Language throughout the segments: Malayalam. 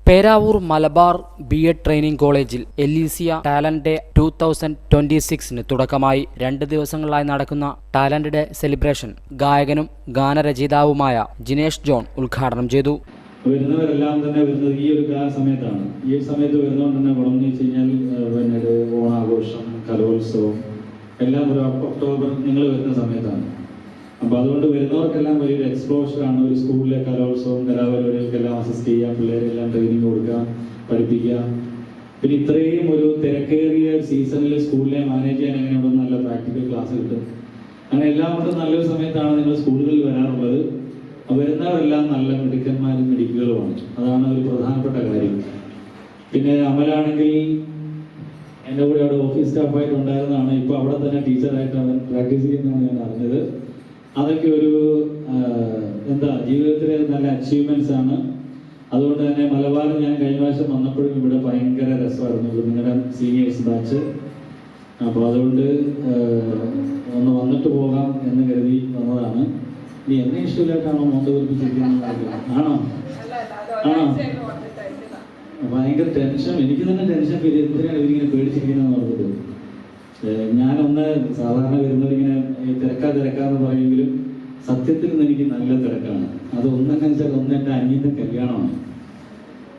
പേരാവൂർ മലബാർ ബി.എഡ് ട്രെയിനിംഗ് കോളേജിൽ എലീസിയ ടാലന്റ് ഡേ 2026 തുടക്കമായി. 2 ദിവസങ്ങളിലായി നടക്കുന്ന ടാലന്റ് ഡേ സെലിബ്രേഷൻ ഗായകനും ഗാനരചയിതാവുമായ ജിനേഷ് ജോൺ ഉദ്ഘാടനം ചെയ്തു. വരുന്നവരെല്ലാം തന്നെ വരുന്നത് ഈ ഒരു സമയത്താണ്. ഈ സമയത്ത് വരുന്നതുകൊണ്ട് തന്നെ ഗുണമെന്ന് വെച്ച് കഴിഞ്ഞാൽ ഓണാഘോഷം, കലോത്സവം എല്ലാം ഒരു ഒക്ടോബർ നിങ്ങൾ വരുന്ന സമയത്താണ്. അപ്പോൾ അതുകൊണ്ട് വരുന്നവർക്കെല്ലാം വലിയൊരു എക്സ്പ്ലോഷനാണ്. ഒരു സ്കൂളിലെ കലോത്സവം, കലാപരിപാടികൾക്കെല്ലാം അസിസ്റ്റ് ചെയ്യുക, പിള്ളേരെല്ലാം ട്രെയിനിങ് കൊടുക്കുക, പഠിപ്പിക്കുക. പിന്നെ ഇത്രയും ഒരു തിരക്കേറിയ സീസണിൽ സ്കൂളിനെ മാനേജ് ചെയ്യാൻ എങ്ങനെയുണ്ടെന്ന് നല്ല പ്രാക്ടിക്കൽ ക്ലാസ് കിട്ടും. അങ്ങനെ എല്ലാം കൊണ്ടും നല്ലൊരു സമയത്താണ് നിങ്ങൾ സ്കൂളുകളിൽ വരാറുള്ളത്. വരുന്നവരെല്ലാം നല്ല മിടുക്കന്മാരും മിടുക്കുകളുമാണ്. അതാണ് ഒരു പ്രധാനപ്പെട്ട കാര്യം. പിന്നെ അമലാണെങ്കിൽ എൻ്റെ കൂടെ അവിടെ ഓഫീസ് സ്റ്റാഫായിട്ട് ഉണ്ടായിരുന്നതാണ്. ഇപ്പോൾ അവിടെ തന്നെ ടീച്ചറായിട്ട് അവൻ പ്രാക്ടീസ് ചെയ്യുന്നതാണ് ഞാൻ അറിഞ്ഞത്. അതൊക്കെ ഒരു ജീവിതത്തിലെ നല്ല അച്ചീവ്മെന്റ്സ് ആണ്. അതുകൊണ്ട് തന്നെ മലബാറിൽ ഞാൻ കഴിഞ്ഞ പ്രാവശ്യം വന്നപ്പോഴും ഇവിടെ ഭയങ്കര രസമായിരുന്നു, നിങ്ങളുടെ സീനിയേഴ്സ് ബാച്ച്. അപ്പോൾ അതുകൊണ്ട് ഒന്ന് വന്നിട്ട് പോകാം എന്ന് കരുതി വന്നതാണ്. നീ എന്നെ ഇഷ്ടമില്ലായിട്ടാണോ മോന്ത കുറിപ്പിച്ചിരിക്കുന്നത്? ആണോ ഭയങ്കര ടെൻഷൻ, എനിക്ക് തന്നെ ടെൻഷൻ ഫീൽ ചെയ്ത് എന്തിനാണ് ഇവരിങ്ങനെ പേടിച്ചിരിക്കുന്നതെന്ന് പറഞ്ഞത്. ഞാനൊന്ന് സാധാരണ വരുന്നവരിങ്ങനെ തിരക്കാന്ന് പറയുമെങ്കിലും സത്യത്തിൽ നിന്ന് എനിക്ക് നല്ല തിരക്കാണ്. അത് ഒന്നെന്ന് വെച്ചാൽ എൻ്റെ അനിയൻ്റെ കല്യാണമാണ്,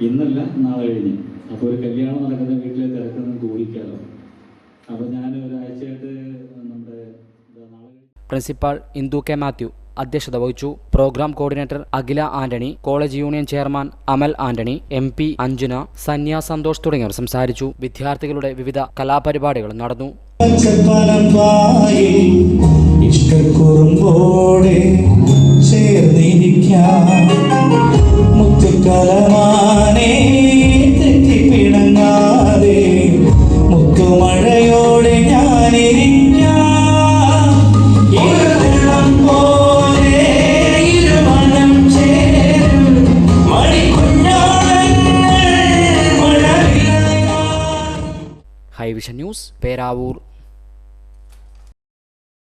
ഇന്നല്ല നാളെ കഴിഞ്ഞ്. അപ്പോൾ ഒരു കല്യാണം നടക്കുന്ന വീട്ടിലെ തിരക്ക് നമുക്ക് ഊഹിക്കാമല്ലോ. അപ്പോൾ ഞാൻ ഒരാഴ്ചയായിട്ട് നമ്മുടെ പ്രിൻസിപ്പാൾ ഇന്ദു കെ മാത്യു അധ്യക്ഷത വഹിച്ചു. പ്രോഗ്രാം കോർഡിനേറ്റർ അഖില ആന്റണി, കോളേജ് യൂണിയൻ ചെയർമാൻ അമൽ ആന്റണി, MP അഞ്ജുന, സന്യ സന്തോഷ് തുടങ്ങിയവർ സംസാരിച്ചു. വിദ്യാർത്ഥികളുടെ വിവിധ കലാപരിപാടികൾ നടന്നു. മുത്തുമഴയോടെ ഹൈവിഷൻ ന്യൂസ്, പേരാവൂർ.